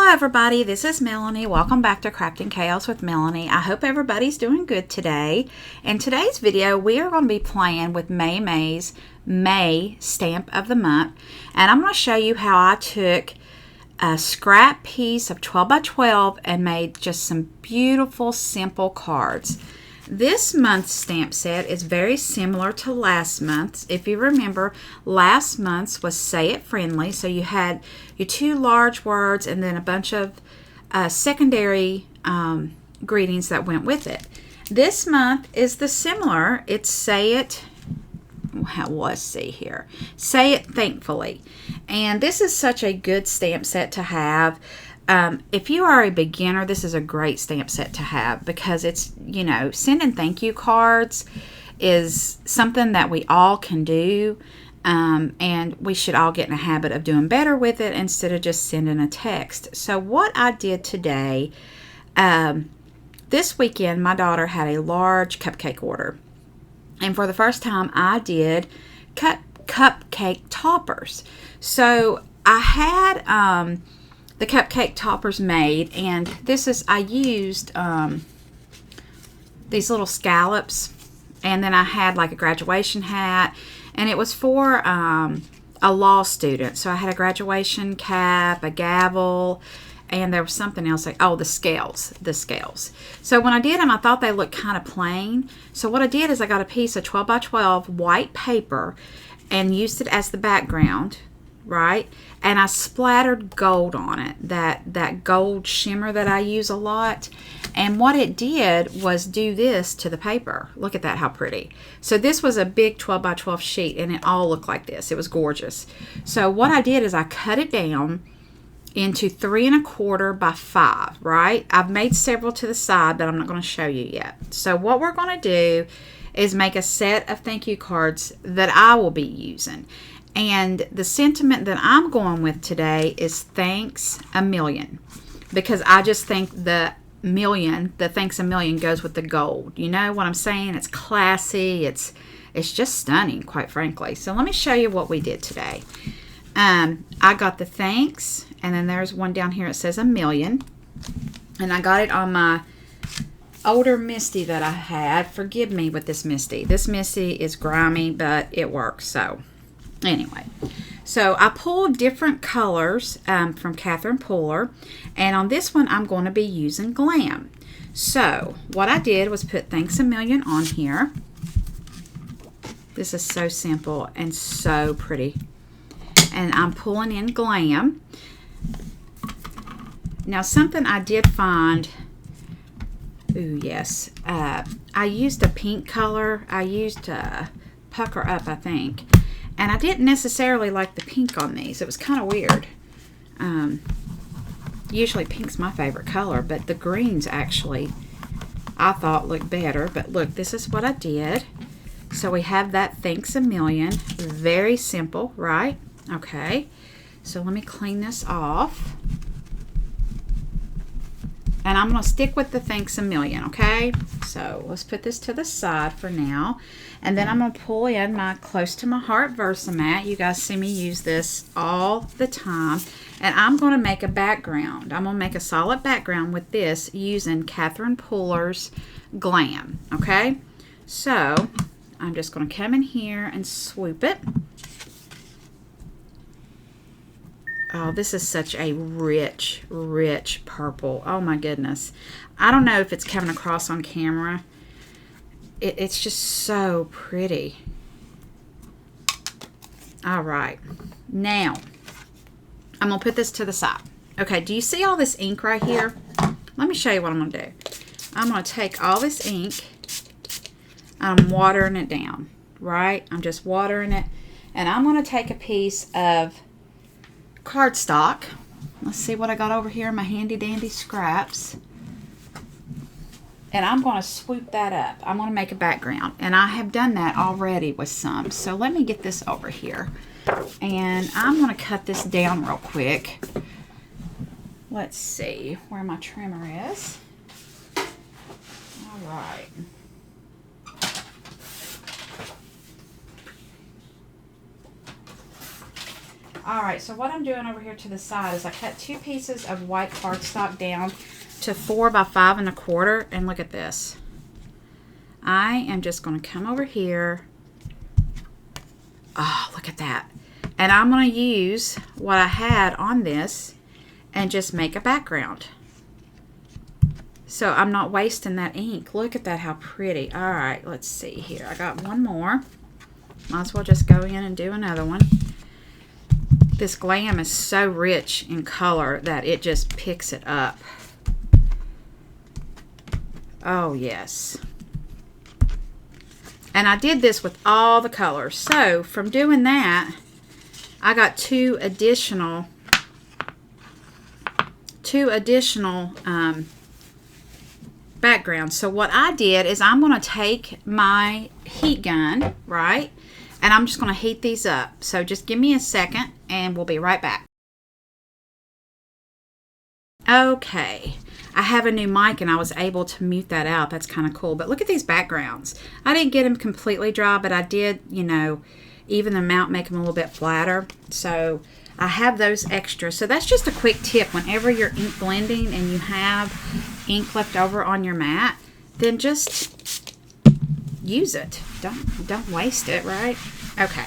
Hello everybody, this is Melanie. Welcome back to Crafting Chaos with Melanie. I hope everybody's doing good today. In today's video, we are going to be playing with Maymay's May stamp of the month. And I'm going to show you how I took a scrap piece of 12 by 12 and made just some beautiful, simple cards. This month's stamp set is very similar to last month's. If you remember, last month's was Say It Friendly. So you had your two large words and then a bunch of secondary greetings that went with it. This month is the similar. It's Say It, let's see here. Say It Thankfully. And this is such a good stamp set to have. If you are a beginner, this is a great stamp set to have because it's, you know, sending thank you cards is something that we all can do, and we should all get in a habit of doing better with it instead of just sending a text. So what I did today, this weekend, my daughter had a large cupcake order, and for the first time, I did cupcake toppers. So I had the cupcake toppers made, and this is, I used these little scallops, and then I had like a graduation hat, and it was for a law student. So I had a graduation cap, a gavel, and there was something else like, oh, the scales. So when I did them, I thought they looked kind of plain. So what I did is I got a piece of 12 by 12 white paper and used it as the background, right? And I splattered gold on it, that gold shimmer that I use a lot. And what it did was do this to the paper. Look at that, how pretty. So this was a big 12 by 12 sheet, and it all looked like this. It was gorgeous. So what I did is I cut it down into 3 1/4 by 5, right? I've made several to the side, but I'm not going to show you yet. So what we're going to do is make a set of thank you cards that I will be using. And the sentiment that I'm going with today is thanks a million, because I just think the thanks a million goes with the gold. You know what I'm saying? It's classy. It's just stunning, quite frankly. So let me show you what we did today. I got the thanks, and then there's one down here. It says a million, and I got it on my older Misty that I had. Forgive me with this Misty. This Misty is grimy, but it works. So anyway, so I pulled different colors from Catherine Puller, and on this one I'm going to be using Glam. So what I did was put thanks a million on here. This is so simple and so pretty, and I'm pulling in Glam. Now something I did find, ooh yes, I used a pink color. I used Pucker Up, I think. And I didn't necessarily like the pink on these. It was kind of weird. Usually pink's my favorite color, but the greens actually I thought looked better. But look, this is what I did. So we have that thanks a million. Very simple, right? Okay. So let me clean this off. And I'm going to stick with the thanks a million, okay? So let's put this to the side for now. And then I'm going to pull in my Close to My Heart Versamat. You guys see me use this all the time. And I'm going to make a background. I'm going to make a solid background with this using Catherine Puller's Glam, okay? So I'm just going to come in here and swoop it. Oh, this is such a rich, rich purple. Oh my goodness. I don't know if it's coming across on camera. It's just so pretty. All right. Now, I'm going to put this to the side. Okay, do you see all this ink right here? Let me show you what I'm going to do. I'm going to take all this ink. I'm watering it down, right? I'm just watering it. And I'm going to take a piece of cardstock. Let's see what I got over here in my handy dandy scraps. And I'm going to swoop that up. I'm going to make a background. And I have done that already with some. So let me get this over here. And I'm going to cut this down real quick. Let's see where my trimmer is. All right. Alright, so what I'm doing over here to the side is I cut 2 pieces of white cardstock down to 4 by 5 1/4, and look at this. I am just going to come over here. Oh, look at that. And I'm going to use what I had on this and just make a background. So I'm not wasting that ink. Look at that, how pretty. Alright, let's see here. I got one more. Might as well just go in and do another one. This Glam is so rich in color that it just picks it up. Oh, yes. And I did this with all the colors. So from doing that, I got two additional backgrounds. So what I did is I'm going to take my heat gun, right? And I'm just going to heat these up. So just give me a second and we'll be right back. Okay, I have a new mic and I was able to mute that out. That's kind of cool. But look at these backgrounds. I didn't get them completely dry, but I did, you know, even them out, make them a little bit flatter. So I have those extra. So that's just a quick tip. Whenever you're ink blending and you have ink left over on your mat, then just use it. Don't waste it, right? Okay.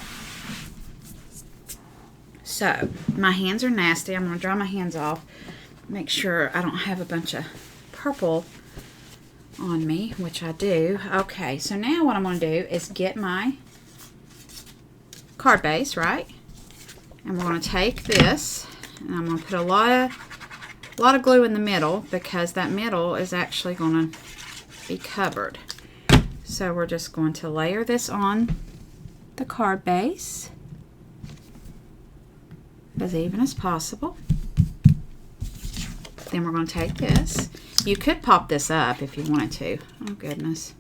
So my hands are nasty. I'm going to dry my hands off. Make sure I don't have a bunch of purple on me, which I do. Okay, so now what I'm going to do is get my card base, right? And we're going to take this, and I'm going to put a lot of glue in the middle because that middle is actually going to be covered. So we're just going to layer this on the card base as even as possible. Then we're going to take this. You could pop this up if you wanted to. Oh, goodness.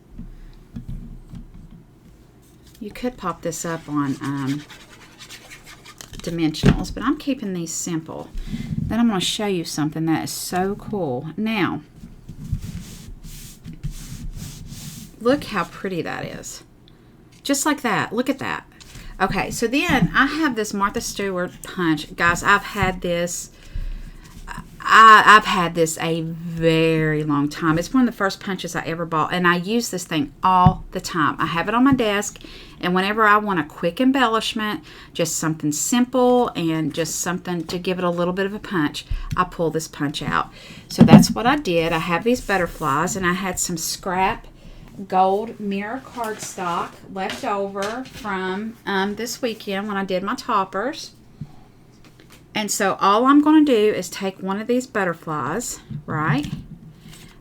You could pop this up on dimensionals, but I'm keeping these simple. Then I'm going to show you something that is so cool. Now, look how pretty that is. Just like that. Look at that. Okay, so then I have this Martha Stewart punch. Guys, I've had this a very long time. It's one of the first punches I ever bought, and I use this thing all the time. I have it on my desk, and whenever I want a quick embellishment, just something simple and just something to give it a little bit of a punch, I pull this punch out. So that's what I did. I have these butterflies, and I had some scrap gold mirror cardstock left over from this weekend when I did my toppers. And so all I'm going to do is take one of these butterflies, right?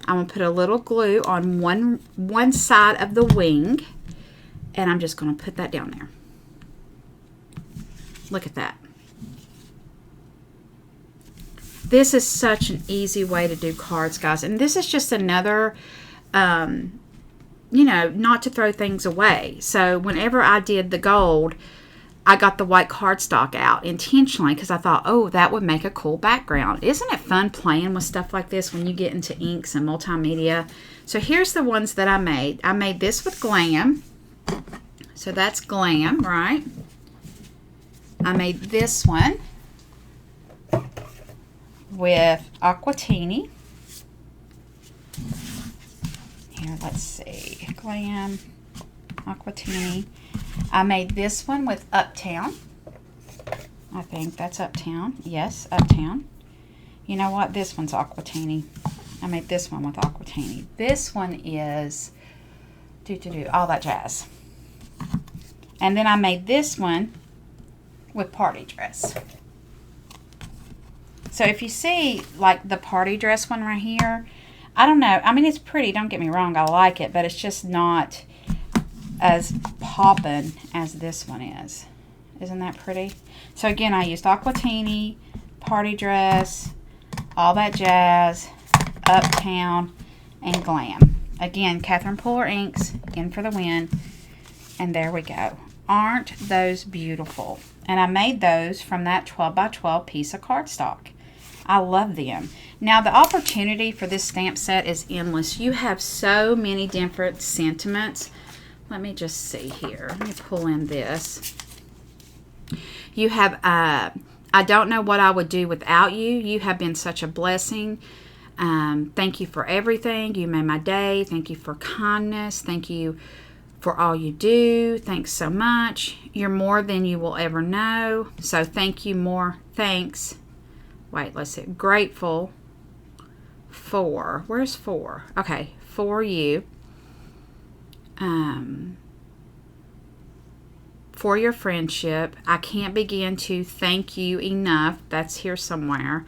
I'm going to put a little glue on one side of the wing, and I'm just going to put that down there. Look at that. This is such an easy way to do cards, guys. And this is just another, you know, not to throw things away. So whenever I did the gold, I got the white cardstock out intentionally because I thought, oh, that would make a cool background. Isn't it fun playing with stuff like this when you get into inks and multimedia? So here's the ones that I made. I made this with Glam. So that's Glam, right? I made this one with Aquatini. Here, let's see. Glam, Aquatini. I made this one with Uptown. I think that's Uptown. Yes, Uptown. You know what? This one's Aquatini. I made this one with Aquatini. This one is all that jazz. And then I made this one with Party Dress. So if you see like the Party Dress one right here, I don't know. I mean, it's pretty. Don't get me wrong. I like it, but it's just not as poppin' as this one is. Isn't that pretty? So again, I used Aquatini, Party Dress, All That Jazz, Uptown, and Glam. Again, Catherine Puller inks, in for the win. And there we go. Aren't those beautiful? And I made those from that 12 by 12 piece of cardstock. I love them. Now, the opportunity for this stamp set is endless. You have so many different sentiments. Let me just see here. Let me pull in this. You have I don't know what I would do without you. You have been such a blessing. Thank you for everything. You made my day. Thank you for kindness. Thank you for all you do. Thanks so much. You're more than you will ever know. So thank you more. Thanks. Wait, let's see. Grateful for. Where's for? Okay, for you. For your friendship. I can't begin to thank you enough. That's here somewhere.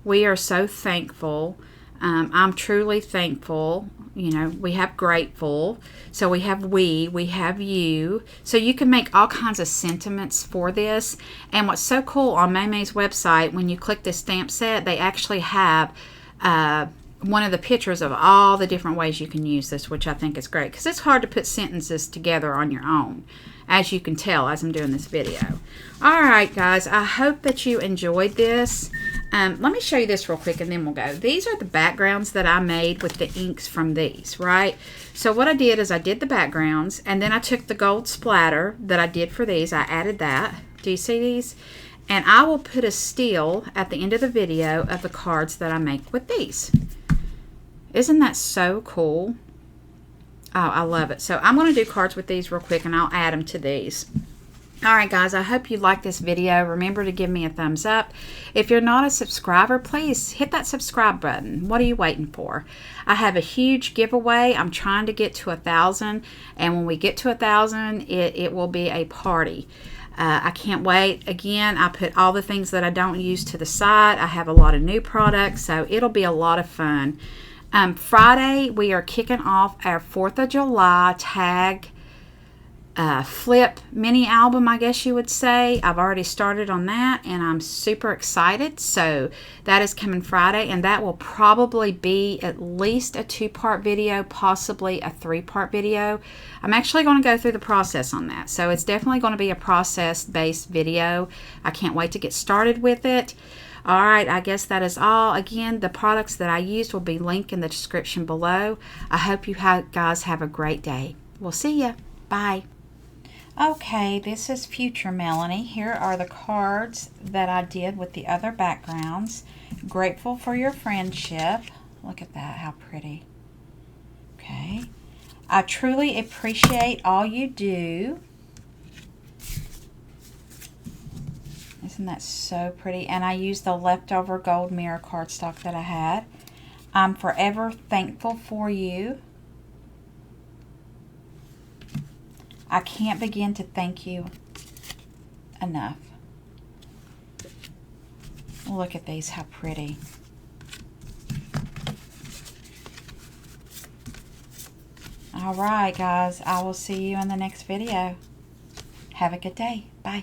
We are so thankful. I'm truly thankful. You know, we have grateful. So we have we have you. So you can make all kinds of sentiments for this. And what's so cool on Maymay's website, when you click this stamp set, they actually have one of the pictures of all the different ways you can use this, which I think is great. Because it's hard to put sentences together on your own, as you can tell as I'm doing this video. All right, guys, I hope that you enjoyed this. Let me show you this real quick and then we'll go. These are the backgrounds that I made with the inks from these, right? So what I did is I did the backgrounds, and then I took the gold splatter that I did for these. I added that. Do you see these? And I will put a still at the end of the video of the cards that I make with these. Isn't that so cool? Oh, I love it. So I'm going to do cards with these real quick, and I'll add them to these. All right, guys, I hope you liked this video. Remember to give me a thumbs up. If you're not a subscriber, please hit that subscribe button. What are you waiting for? I have a huge giveaway. I'm trying to get to 1,000, and when we get to 1,000, it will be a party. I can't wait. Again, I put all the things that I don't use to the side. I have a lot of new products, so it'll be a lot of fun. Friday, we are kicking off our 4th of July tag flip mini album, I guess you would say. I've already started on that, and I'm super excited. So that is coming Friday, and that will probably be at least a 2-part video, possibly a 3-part video. I'm actually going to go through the process on that. So it's definitely going to be a process-based video. I can't wait to get started with it. All right, I guess that is all. Again, the products that I used will be linked in the description below. I hope you guys have a great day. We'll see ya. Bye. Okay, this is Future Melanie. Here are the cards that I did with the other backgrounds. Grateful for your friendship. Look at that, how pretty. Okay. I truly appreciate all you do. Isn't that so pretty? And I used the leftover gold mirror cardstock that I had. I'm forever thankful for you. I can't begin to thank you enough. Look at these, how pretty. All right, guys, I will see you in the next video. Have a good day. Bye.